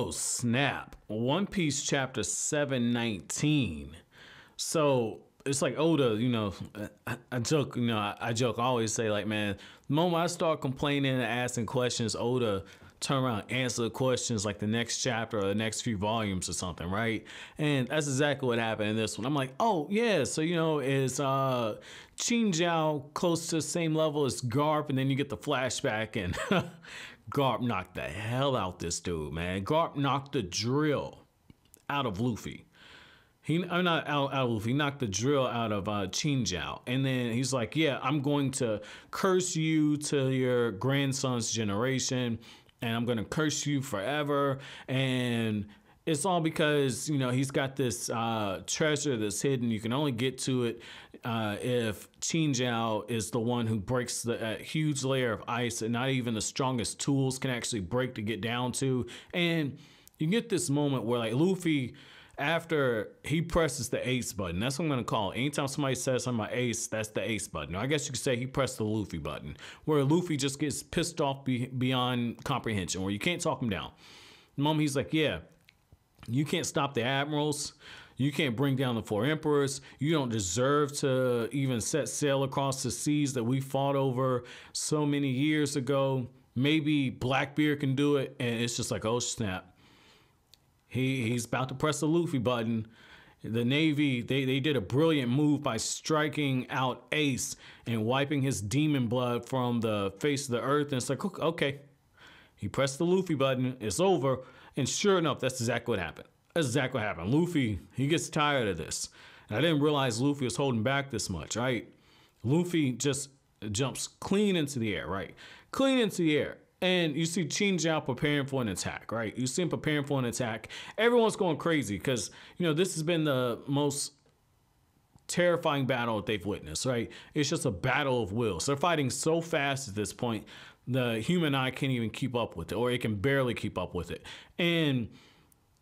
Oh, snap. One Piece chapter 719. So it's like Oda, I joke, I joke, I always say, like, man, the moment I start complaining and asking questions, Oda turn around and answer the questions like the next chapter or the next few volumes or something, right? And that's exactly what happened in this one. I'm like, oh, yeah, so, is Chinjao close to the same level as Garp? And then you get the flashback and Garp knocked the hell out this dude, man. Garp knocked the drill out of Luffy. I'm not out of Luffy. He knocked the drill out of Chinjao. And then he's like, yeah, I'm going to curse you to your grandson's generation. And I'm going to curse you forever. And it's all because, he's got this treasure that's hidden. You can only get to it if Chinjao is the one who breaks the huge layer of ice that not even the strongest tools can actually break to get down to. And you get this moment where, like, Luffy, after he presses the ace button, that's what I'm going to call it. Anytime somebody says something about ace, that's the ace button. Or I guess you could say he pressed the Luffy button, where Luffy just gets pissed off beyond comprehension, where you can't talk him down. The moment he's like, yeah, you can't stop the admirals. You can't bring down the four emperors. You don't deserve to even set sail across the seas that we fought over so many years ago. Maybe Blackbeard can do it. And it's just like, oh, snap. He's about to press the Luffy button. The Navy, they did a brilliant move by striking out Ace and wiping his demon blood from the face of the earth. And it's like, okay, he pressed the Luffy button. It's over. And sure enough, that's exactly what happened. That's exactly what happened. Luffy, he gets tired of this. And I didn't realize Luffy was holding back this much, right? Luffy just jumps clean into the air, right? Clean into the air. And you see Chinjao preparing for an attack, right? You see him preparing for an attack. Everyone's going crazy because, this has been the most terrifying battle that they've witnessed, right? It's just a battle of wills. They're fighting so fast at this point, the human eye can't even keep up with it, or it can barely keep up with it. And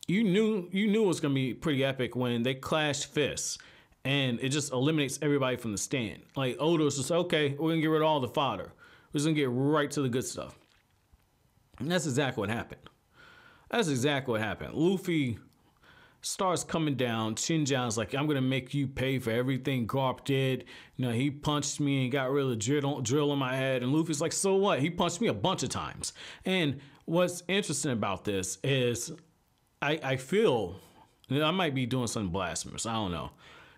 you knew it was going to be pretty epic when they clashed fists. And it just eliminates everybody from the stand. Like, Oda was just, okay, we're going to get rid of all the fodder. We're just going to get right to the good stuff. And that's exactly what happened. That's exactly what happened. Luffy starts coming down. Chinjao's like, I'm going to make you pay for everything Garp did. He punched me and got rid of the drill on my head. And Luffy's like, so what? He punched me a bunch of times. And what's interesting about this is I feel, I might be doing something blasphemous. I don't know.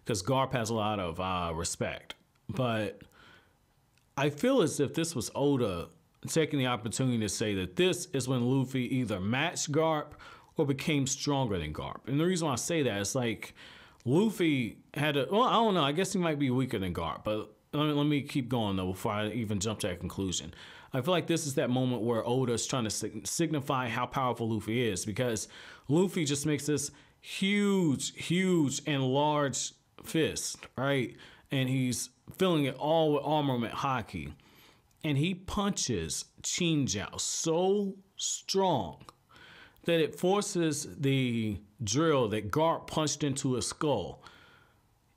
Because Garp has a lot of respect. But I feel as if this was Oda taking the opportunity to say that this is when Luffy either matched Garp or became stronger than Garp. And the reason why I say that is, like, Luffy had I don't know, I guess he might be weaker than Garp, but let me keep going though before I even jump to that conclusion. I feel like this is that moment where Oda is trying to signify how powerful Luffy is, because Luffy just makes this huge and large fist, right? And he's filling it all with armament haki. And he punches Chinjao so strong that it forces the drill that Garp punched into his skull.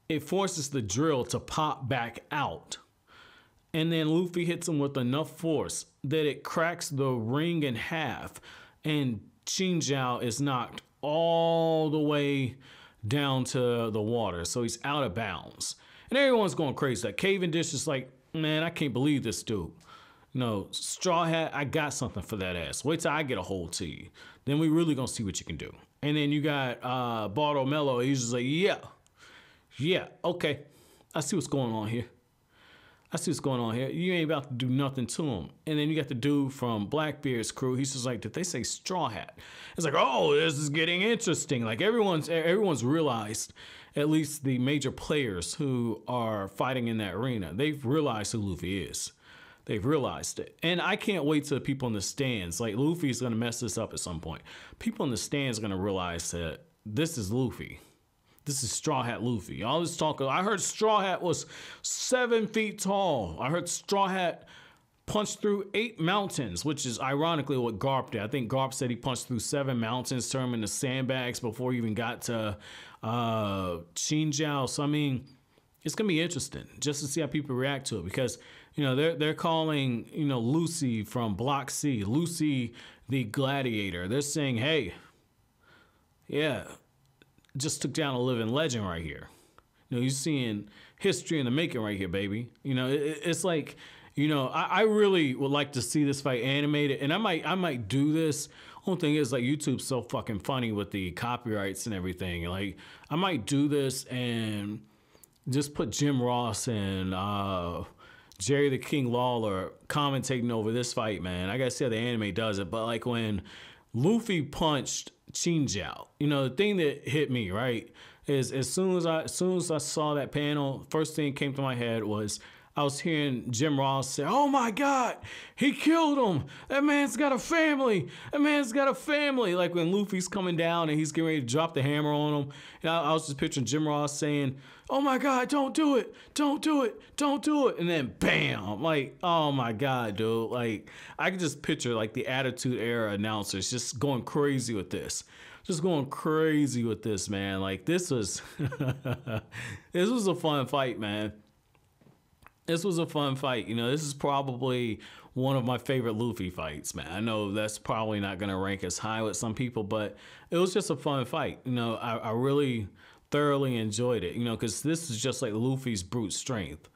It forces the drill to pop back out. And then Luffy hits him with enough force that it cracks the ring in half. And Chinjao is knocked all the way down to the water. So he's out of bounds. And everyone's going crazy. Like, Cavendish is like, man, I can't believe this dude. Straw Hat, I got something for that ass. Wait till I get a hold to you. Then we really gonna see what you can do. And then you got Bardo Mello. He's just like, yeah, okay. I see what's going on here. You ain't about to do nothing to him. And then you got the dude from Blackbeard's crew. He's just like, did they say Straw Hat? It's like, oh, this is getting interesting. Like, everyone's realized, at least the major players who are fighting in that arena, they've realized who Luffy is. They've realized it. And I can't wait till people in the stands, like, Luffy's going to mess this up at some point. People in the stands are going to realize that this is Luffy. This is Straw Hat Luffy. All this talk, I heard Straw Hat was 7 feet tall. I heard Straw Hat punched through 8 mountains, which is ironically what Garp did. I think Garp said he punched through 7 mountains, turned them into sandbags before he even got to Chinjao. So, I mean, it's going to be interesting just to see how people react to it, because, they're calling, Lucy from Block C, Lucy the Gladiator. They're saying, hey, yeah, just took down a living legend right here. You know, you're seeing history in the making right here, baby. You know, it's like, you know, I really would like to see this fight animated, and I might do this. Only thing is, like, YouTube's so fucking funny with the copyrights and everything. Like, I might do this and just put Jim Ross and Jerry the King Lawler commentating over this fight, man. I gotta see how the anime does it, but like when Luffy punched Chinjao, you know, the thing that hit me, right, is as soon as I saw that panel, first thing came to my head was I was hearing Jim Ross say, "Oh my God, he killed him. That man's got a family. That man's got a family." Like when Luffy's coming down and he's getting ready to drop the hammer on him. And I was just picturing Jim Ross saying, "Oh my God, don't do it. Don't do it. Don't do it." And then bam, like, oh my God, dude. Like I can just picture like the Attitude Era announcers just going crazy with this. Just going crazy with this, man. Like this was, this was a fun fight, man. This was a fun fight. You know, this is probably one of my favorite Luffy fights, man. I know that's probably not going to rank as high with some people, but it was just a fun fight. You know, I really thoroughly enjoyed it, you know, because this is just like Luffy's brute strength.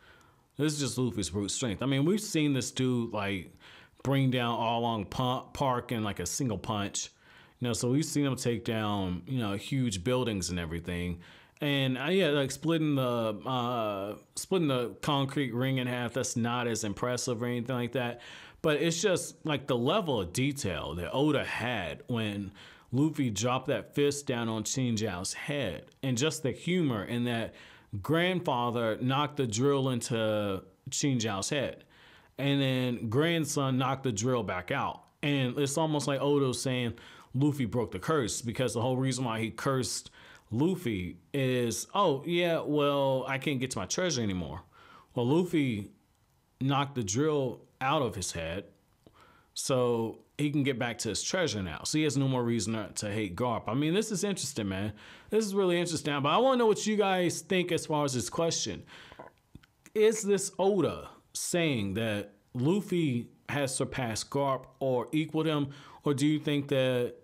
This is just Luffy's brute strength. I mean, we've seen this dude, like, bring down all along Park in, like, a single punch. You know, so we've seen him take down, you know, huge buildings and everything. And yeah, like splitting the concrete ring in half, that's not as impressive or anything like that. But it's just like the level of detail that Oda had when Luffy dropped that fist down on Chinjao's head, and just the humor in that grandfather knocked the drill into Chinjao's head, and then grandson knocked the drill back out. And it's almost like Oda saying Luffy broke the curse, because the whole reason why he cursed Luffy is, oh yeah, well, I can't get to my treasure anymore. Well, Luffy knocked the drill out of his head so he can get back to his treasure now. So he has no more reason to hate Garp. I mean, this is interesting, man. This is really interesting. But I want to know what you guys think as far as this question. Is this Oda saying that Luffy has surpassed Garp or equaled him? Or do you think that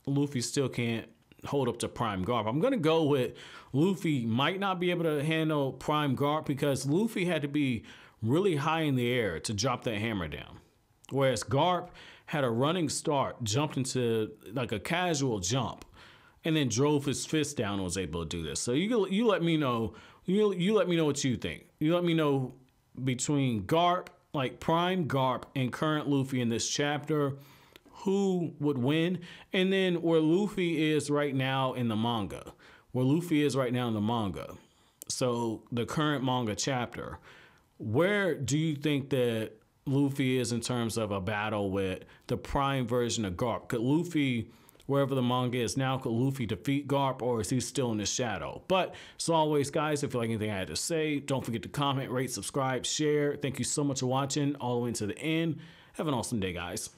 Luffy still can't hold up to Prime Garp? I'm going to go with Luffy might not be able to handle Prime Garp, because Luffy had to be really high in the air to drop that hammer down. Whereas Garp had a running start, jumped into like a casual jump, and then drove his fist down and was able to do this. So you let me know. You let me know what you think. You let me know between Garp, like Prime Garp, and current Luffy in this chapter, who would win, and then where Luffy is right now in the manga. So the current manga chapter, where do you think that Luffy is in terms of a battle with the Prime version of Garp? Could Luffy, wherever the manga is now, could Luffy defeat Garp, or is he still in the shadow? But as always, guys, if you like anything I had to say, don't forget to comment, rate, subscribe, share. Thank you so much for watching all the way to the end. Have an awesome day, guys.